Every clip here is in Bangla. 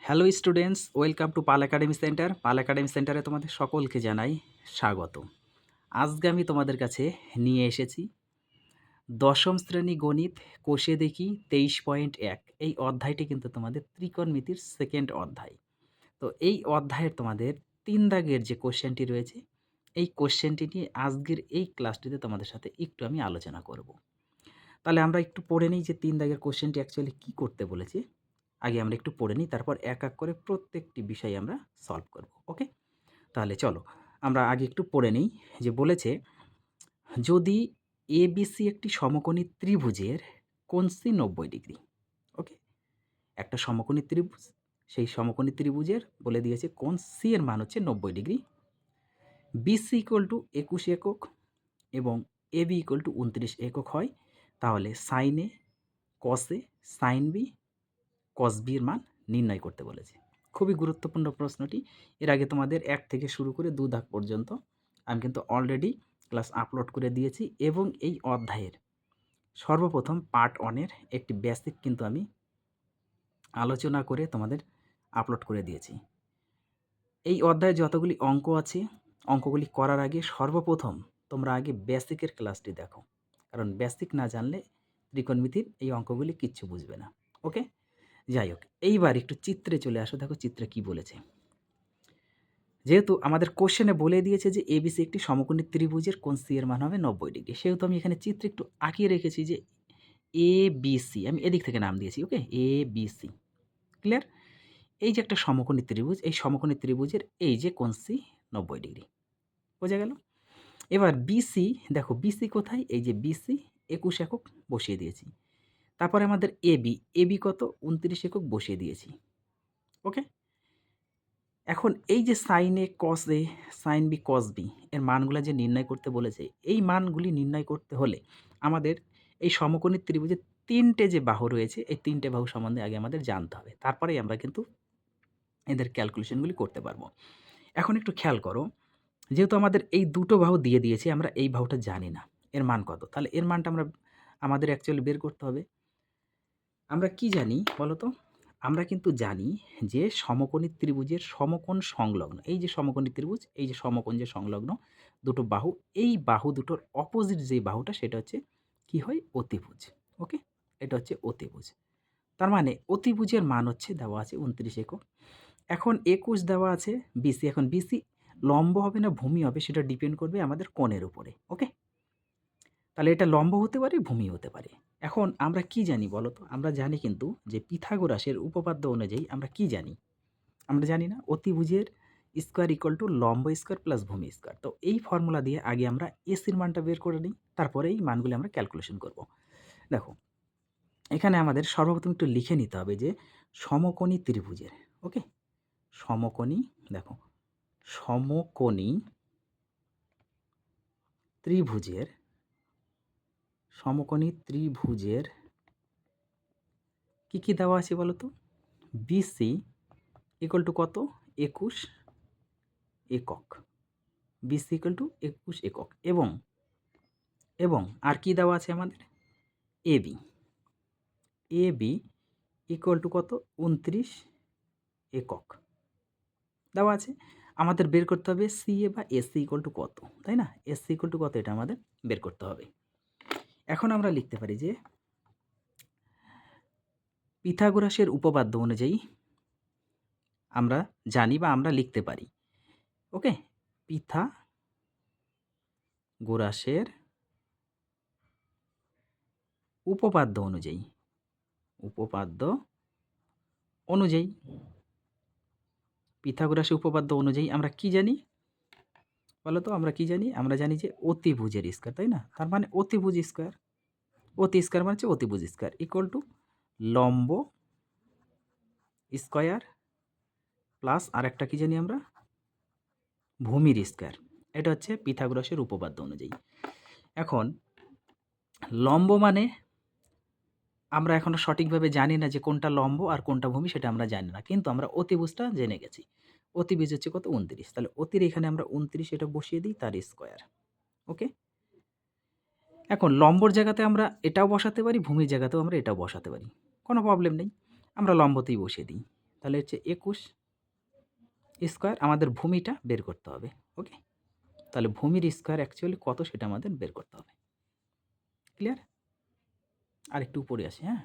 Hello students, welcome to Pal academy centre. Pal academy সেন্টারে তোমাদের সকলকে জানাই স্বাগত। আজকে আমি তোমাদের কাছে নিয়ে এসেছি দশম শ্রেণী গণিত কোষে দেখি 23.1 এই অধ্যায়টি কিন্তু তোমাদের ত্রিকোণমিতির সেকেন্ড অধ্যায়। তো এই অধ্যায়ের তোমাদের 3 দাগের যে কোশ্চেনটি রয়েছে, এই কোশ্চেনটি নিয়ে আজকের এই ক্লাসটিতে তোমাদের সাথে একটু আমি আলোচনা করব। তাহলে আমরা একটু পড়ে নিই যে 3 দাগের কোশ্চেনটি অ্যাকচুয়ালি কী করতে বলেছে। আগে আমরা একটু পড়ে নিই, তারপর এক এক করে প্রত্যেকটি বিষয় আমরা সলভ করব। ওকে, তাহলে চলো আমরা আগে একটু পড়ে নিই যে বলেছে যদি এবিসি একটি সমকোণী ত্রিভুজের কোণ সি 90 ডিগ্রি। ওকে, একটা সমকোণী ত্রিভুজ, সেই সমকোণী ত্রিভুজের বলে দিয়েছে কোণ সি এর মান হচ্ছে 90 ডিগ্রি, বিসি ইকুয়াল টু 21 একক এবং এবি ইকুয়াল টু 29 একক হয়, তাহলে সাইন এ, কস এ, সাইন বি, কস বি এর মান নির্ণয় করতে বলেছে। খুবই গুরুত্বপূর্ণ প্রশ্নটি। এর আগে তোমাদের 1 থেকে শুরু করে 2 দাগ পর্যন্ত আমি কিন্তু অলরেডি ক্লাস আপলোড করে দিয়েছি এবং এই অধ্যায়ের সর্বপ্রথম পার্ট 1 এর একটি বেসিক কিন্তু আমি আলোচনা করে তোমাদের আপলোড করে দিয়েছি। এই অধ্যায়ে যতগুলি অঙ্ক আছে, অঙ্কগুলি করার আগে সর্বপ্রথম তোমরা আগে বেসিকের ক্লাসটি দেখো, কারণ বেসিক না জানলে ত্রিকোণমিতির এই অঙ্কগুলি কিচ্ছু বুঝবে না। ওকে, যাই হোক, এইবার একটু চিত্রে চলে আসো। দেখো চিত্রে কি বলেছে। যেহেতু আমাদের কোশ্চেনে বলে দিয়েছে যে এবিসি একটি সমকোণী ত্রিভুজের কোণ সি এর মান হবে 90 ডিগ্রি, সেহেতু আমি এখানে চিত্রে একটু আঁকিয়ে রেখেছি যে এ বিসি, আমি এদিক থেকে নাম দিয়েছি। ওকে, এ বিসি, ক্লিয়ার? এই যে একটা সমকোণী ত্রিভুজ, এই সমকোণী ত্রিভুজের এই যে কোণ সি 90 ডিগ্রি, বোঝা গেল? এবার বিসি, দেখো বিসি কোথায়? এই যে বিসি 21 একক বসিয়ে দিয়েছি। তারপরে আমাদের এবি, এবি কত? 29 একক বসিয়ে দিয়েছি। ওকে, এখন এই যে সাইন এ, কস এ, সাইন বি, কস বি এর মানগুলা যে নির্ণয় করতে বলেছে, এই মানগুলি নির্ণয় করতে হলে আমাদের এই সমকোণী ত্রিভুজের 3টে যে বাহু রয়েছে, এই 3টে বাহু সম্বন্ধে আগে আমাদের জানতে হবে। তারপরেই আমরা কিন্তু এদের ক্যালকুলেশনগুলি করতে পারবো। এখন একটু খেয়াল করো, যেহেতু আমাদের এই দুটো বাহু দিয়ে দিয়েছে, আমরা এই বাহুটা জানি না এর মান কত, তাহলে এর মানটা আমাদের অ্যাকচুয়ালি বের করতে হবে। আমরা কি জানি বলো তো? আমরা কিন্তু জানি যে সমকোণী ত্রিভুজের সমকোণ সংলগ্ন, এই যে সমকোণী ত্রিভুজ, এই যে সমকোণ যে সংলগ্ন দুটো বাহু, এই বাহু দুটোর অপোজিট যে বাহুটা সেটা হচ্ছে কি হয়? অতিভুজ। ওকে, এটা হচ্ছে অতিভুজ। তার মানে অতিভুজের মান হচ্ছে দেওয়া আছে 29 একক। এখন 21 দেওয়া আছে বিসি। এখন বিসি লম্ব হবে না ভূমি হবে সেটা ডিপেন্ড করবে আমাদের কোণের উপরে। ওকে, তাহলে এটা লম্ব হতে পারে, ভূমি হতে পারে। এখন আমরা কি জানি বলো তো? আমরা জানি কিন্তু যে পিথাগোরাসের উপপাদ্য অনুযায়ী আমরা কি জানি? আমরা জানি না অতিভুজের স্কোয়ার ইকুয়াল টু লম্ব স্কোয়ার প্লাস ভূমি স্কোয়ার। তো এই ফর্মুলা দিয়ে আগে আমরা এসির মানটা বের করে নিই, তারপরে এই মানগুলি আমরা ক্যালকুলেশন করব। দেখো, এখানে আমাদের সর্বপ্রথম একটু লিখে নিতে হবে যে সমকোণী ত্রিভুজের, ওকে, সমকোণী, দেখো সমকোণী ত্রিভুজের, সমকোণী ত্রিভুজের কী কী দেওয়া আছে বলো তো? বিসি ইকুয়াল টু কত? 21 একক। বিসি ইকুয়াল টু 21 একক এবং এবং আর কি দেওয়া আছে আমাদের? এবি, এবি ইকুয়াল টু কত? 29 একক দেওয়া আছে। আমাদের বের করতে হবে সিএ বা এসি ইকুয়াল টু কত, তাই না? এসি ইকুয়াল টু কত এটা আমাদের বের করতে হবে। এখন আমরা লিখতে পারি যে পিথাগোরাসের উপপাদ্য অনুযায়ী আমরা জানি বা আমরা লিখতে পারি। ওকে, পিথাগোরাসের উপপাদ্য অনুযায়ী, উপপাদ্য অনুযায়ী, পিথাগোরাসের উপপাদ্য অনুযায়ী আমরা কি জানি বলো তো? আমরা কি জানি? আমরা জানি যে অতিভুজের স্কয়ার, তাই না? তার মানে অতিভুজ স্কয়ার, অতি স্কয়ার মানে হচ্ছে অতিভুজ স্কয়ার ইকুয়াল টু লম্ব স্কয়ার প্লাস আরেকটা কি জানি আমরা? ভূমির স্কয়ার। এটা হচ্ছে পিথাগোরাসের উপপাদ্য অনুযায়ী। এখন লম্ব মানে আমরা এখনো সঠিকভাবে জানি না যে কোনটা লম্ব আর কোনটা ভূমি, সেটা আমরা জানি না, কিন্তু আমরা অতিভুজটা জেনে গেছি। অতিভুজ হচ্ছে কত? 29। তাহলে অতির এখানে আমরা 29 এটা বসিয়ে দিই, তার স্কয়ার। ওকে, এখন লম্বর জায়গাতে আমরা এটাও বসাতে পারি, ভূমির জায়গাতেও আমরা এটাও বসাতে পারি, কোনো প্রবলেম নেই। আমরা লম্বতেই বসিয়ে দিই। তাহলে হচ্ছে 21 স্কোয়ার, আমাদের ভূমিটা বের করতে হবে। ওকে, তাহলে ভূমির স্কোয়ার অ্যাকচুয়ালি কত সেটা আমাদের বের করতে হবে। ক্লিয়ার? আর একটু উপরে আসি। হ্যাঁ,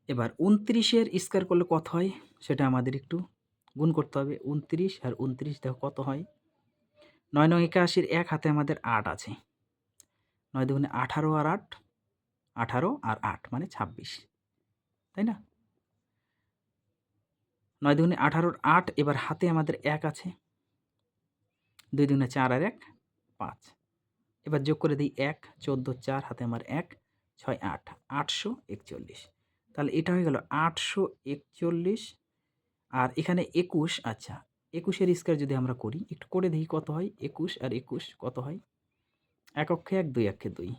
এবার 29-এর স্কোয়ার করলে কত হয় সেটা আমাদের একটু গুণ করতে হবে। 29 আর 29 দেখো কত হয়। 9 9 81, এক হাতে আমাদের 8 আছে। 9 দুগুণে 18 আর 8, 18 আর 8 মানে 26, তাই না? 9 দুগুণে 18 আর 8, এবার হাতে আমাদের 1 আছে। 2 দুগুণে 4 আর 1 5, এবার যোগ করে দিই 1 14 4, হাতে আমার 1 6 8 841। তাহলে এটা হয়ে গেল 841। আর এখানে 21, আচ্ছা 21-এর স্কোয়ার যদি আমরা করি, একটু করে দেখি কত হয়। 21 আর 21 কত হয়? 1 অক্ষে 1, 2 অক্ষে 2,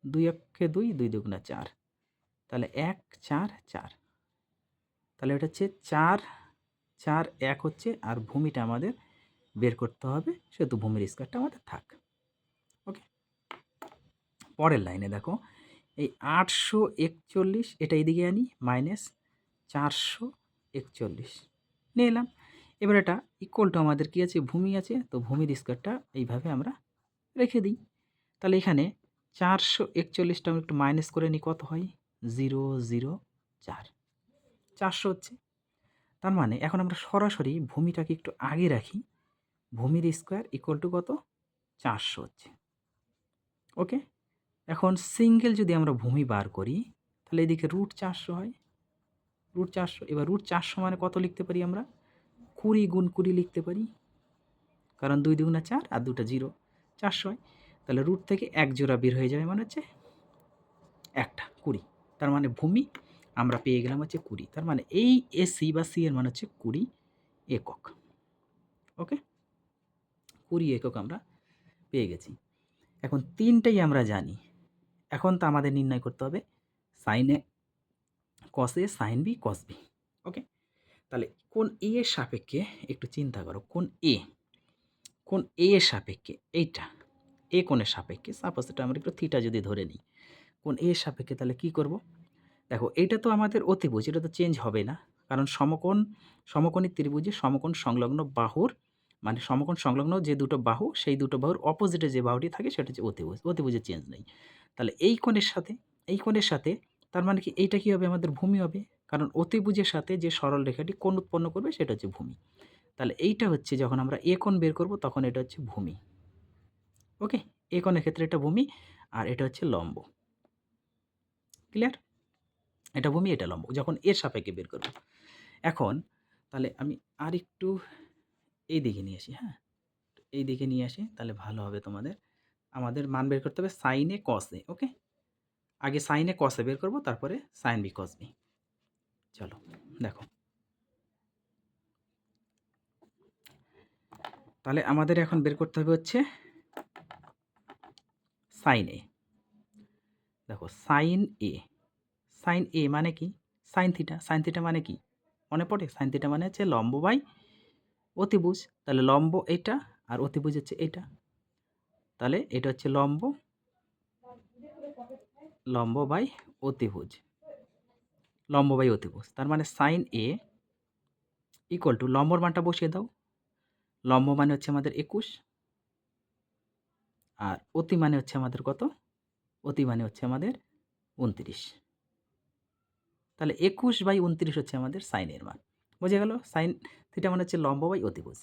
2 অক্ষে 2, 2 দুগুণা 4, তাহলে 1 4 4, তাহলে এটা হচ্ছে 4 4 1 হচ্ছে। আর ভূমিটা আমাদের বের করতে হবে, সেহেতু ভূমির স্কোয়ারটা আমাদের থাক। ওকে, পরের লাইনে দেখো, এই 841 এটা এদিকে আনি, মাইনাস 441 নিয়ে এলাম। এবার এটা ইকুয়াল টু আমাদের কী আছে? ভূমি আছে, তো ভূমির স্কোয়ারটা এইভাবে আমরা রেখে দিই। তাহলে এখানে 441টা আমরা একটু মাইনাস করে নিই, কত হয়? 0 0 4, 400 হচ্ছে। তার মানে এখন আমরা সরাসরি ভূমিটাকে একটু আগে রাখি, ভূমির স্কোয়ার ইকুয়াল টু কত? 400 হচ্ছে। ওকে, এখন সিঙ্গেল যদি আমরা ভূমি বার করি, তাহলে এদিকে রুট 400 হয়। রুট 400, এবার রুট 400 মানে কত লিখতে পারি আমরা? 20 গুণ 20 লিখতে পারি, কারণ 2 দুগুণা 4 আর 2টা 0, 400 হয়। তাহলে রুট থেকে 1 জোড়া বের হয়ে যাবে, মানে হচ্ছে একটা 20। তার মানে ভূমি আমরা পেয়ে গেলাম হচ্ছে 20। তার মানে এই এসি বা সি এর মানে হচ্ছে 20 একক। ওকে, 20 একক আমরা পেয়ে গেছি। এখন তিনটাই আমরা জানি। এখন তো আমাদের নির্ণয় করতে হবে সাইন এ, কস এ, সাইন বি, কস বি। ওকে, তাহলে কোন এ এর সাপেক্ষে একটু চিন্তা করো। কোন এ এর সাপেক্ষে? এইটা এ কোণের সাপেক্ষে। সাপোজ এটা আমরা একটু থিটা যদি ধরে নিই, কোন এ এর সাপেক্ষে, তাহলে কি করব? দেখো, এইটা তো আমাদের অতিভুজ, এটা তো চেঞ্জ হবে না, কারণ সমকোণী ত্রিভুজে সমকোণ সংলগ্ন বাহুর, মানে সমকোণ সংলগ্ন যে দুটো বাহু, সেই দুটো বাহুর অপোজিটে যে বাহুটি থাকে সেটা হচ্ছে অতিভুজ। অতিভুজের চেঞ্জ নেই। তাহলে এই কোণের সাথে তার মানে কি এইটা কী হবে? আমাদের ভূমি হবে, কারণ অতিভুজের সাথে যে সরল রেখাটি কোণ উৎপন্ন করবে সেটা হচ্ছে ভূমি। তাহলে এইটা হচ্ছে যখন আমরা এ কোণ বের করব তখন এটা হচ্ছে ভূমি। ওকে, এ কোণের ক্ষেত্রে এটা ভূমি, আর এটা হচ্ছে লম্ব। ক্লিয়ার? এটা ভূমি, এটা লম্ব, যখন এর সাপেক্ষে বের করব। এখন তাহলে আমি আরেকটু এই দিকে নিয়ে আসি। হ্যাঁ, এই দিকে নিয়ে আসি, তাহলে ভালো হবে তোমাদের। আমাদের মান বের করতে হবে সাইন এ, কস এ। ওকে, আগে সাইন এ কস এ বের করব, তারপরে সাইন বি, কস বি। চলো দেখো, তাহলে আমাদের এখন বের করতে হবে হচ্ছে সাইন এ। দেখো, সাইন এ, সাইন এ মানে কি? Sine theta. সাইন থিটা মানে কি মনে পড়ে? সাইন থিটা মানে হচ্ছে লম্ব বাই অতিভুজ। তাহলে লম্ব এটা আর অতিভুজ হচ্ছে এটা, তাহলে এটা হচ্ছে লম্ব, লম্ব বাই অতিভুজ, লম্ব বাই অতিভুজ। তার মানে সাইন এ ইকুয়াল টু, লম্বর মানটা বসিয়ে দাও। লম্ব মানে হচ্ছে আমাদের 21, আর অতি মানে হচ্ছে আমাদের কত? অতি মানে হচ্ছে আমাদের 29। তাহলে 21/29 হচ্ছে আমাদের সাইনের মান। বোঝা গেল? সাইন থিটা মানে হচ্ছে লম্ব বাই অতিভুজ।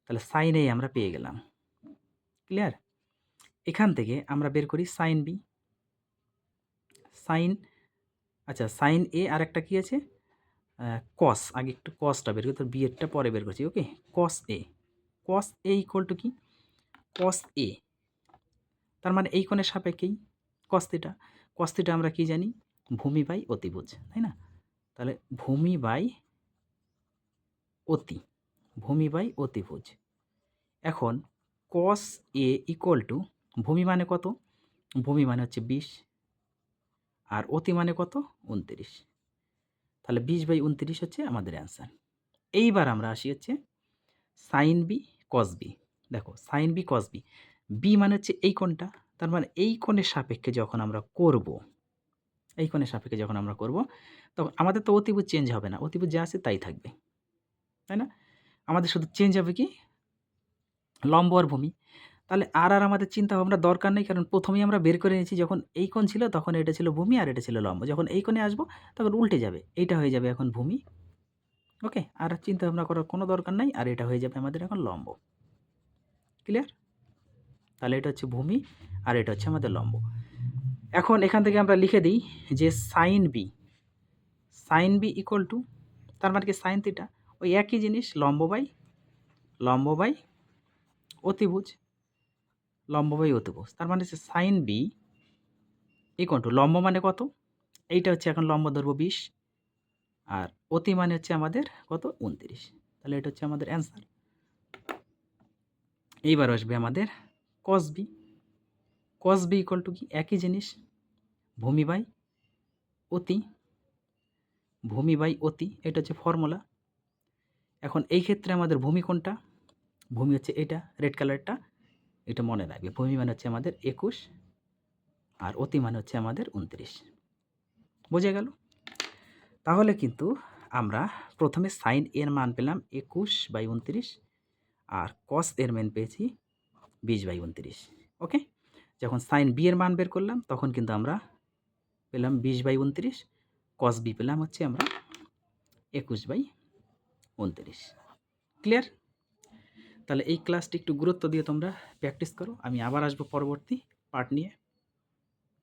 তাহলে সাইন এ আমরা পেয়ে গেলাম। ক্লিয়ার? এখান থেকে আমরা বের করি সাইন বি। সাইন, আচ্ছা সাইন এ আর একটা কী আছে? কস। আগে একটু কসটা বের করি, তো বি এরটা পরে বের করছি। ওকে, কস এ। কস এ ইকুয়াল টু কি? কস এ, তার মানে এই কোণের সাপেক্ষেই কস থিটা। কস থিটা আমরা কি জানি? ভূমি বাই অতিভুজ, তাই না? তাহলে ভূমি বাই অতি, ভূমি বাই অতিভুজ। এখন কস এ ইকুয়াল টু, ভূমি মানে কত? ভূমি মানে হচ্ছে 20, আর অতি মানে কত? 29। তাহলে 20/29 হচ্ছে আমাদের অ্যান্সার। এইবার আমরা আসি হচ্ছে সাইন বি, কস বি। দেখো, sine B, cos B, B মানে হচ্ছে এই কোণটা, তার মানে এই কোণের সাপেক্ষে যখন আমরা করব, এই কোণের সাপেক্ষে যখন আমরা করব, তখন আমাদের তো অতিভুজ চেঞ্জ হবে না। অতিভুজ যা আছে তাই থাকবে। তাই না? আমাদের শুধু চেঞ্জ হবে কি? লম্ব আর ভূমি। তাহলে আর আমাদের চিন্তা ভাবনার দরকার নেই, কারণ প্রথমেই আমরা বের করে নিয়েছি যখন এই কোণ ছিল তখন এটা ছিল ভূমি আর এটা ছিল লম্ব। যখন এই কোণে আসবো তখন উল্টে যাবে। এইটা হয়ে যাবে এখন ভূমি। ওকে? আর চিন্তা ভাবনা করার কোনো দরকার নাই। আর এটা হয়ে যাবে আমাদের এখন লম্ব। ক্লিয়ার? তাহলে এটা হচ্ছে ভূমি আর এটা হচ্ছে আমাদের লম্ব। এখন এখান থেকে আমরা লিখে দিই যে sin b = তার মানে কি sin থিটা, ওই একই জিনিস লম্ব বাই অতিভুজ। তার মানে হচ্ছে sin b = লম্ব মানে কত? এইটা হচ্ছে এখন লম্ব ধরবো 20 আর অতি মানে হচ্ছে আমাদের কত? 29। তাহলে এটা হচ্ছে আমাদের অ্যান্সার। এইবার আসবে আমাদের cos b। cos b = কি? একই জিনিস ভূমি বাই অতি, এটা হচ্ছে ফর্মুলা। এখন এই ক্ষেত্রে আমাদের ভূমি কোনটা? ভূমি হচ্ছে এটা রেড কালারটা, এটা মনে রাখবে। ভূমি মানে হচ্ছে আমাদের 21 আর অতি মানে হচ্ছে আমাদের 29। বোঝা গেল? তাহলে কিন্তু আমরা প্রথমে সাইন এর মান পেলাম 21/29 আর কস এর মান পেয়েছি 20/29। ওকে? যখন সাইন বি এর মান বের করলাম তখন কিন্তু আমরা পেলাম 20/29, কস বি পেলাম হচ্ছে আমরা 21/29। ক্লিয়ার? তাহলে এই ক্লাসটি একটু গুরুত্ব দিয়ে তোমরা প্র্যাকটিস করো। আমি আবার আসবো পরবর্তী পার্ট নিয়ে।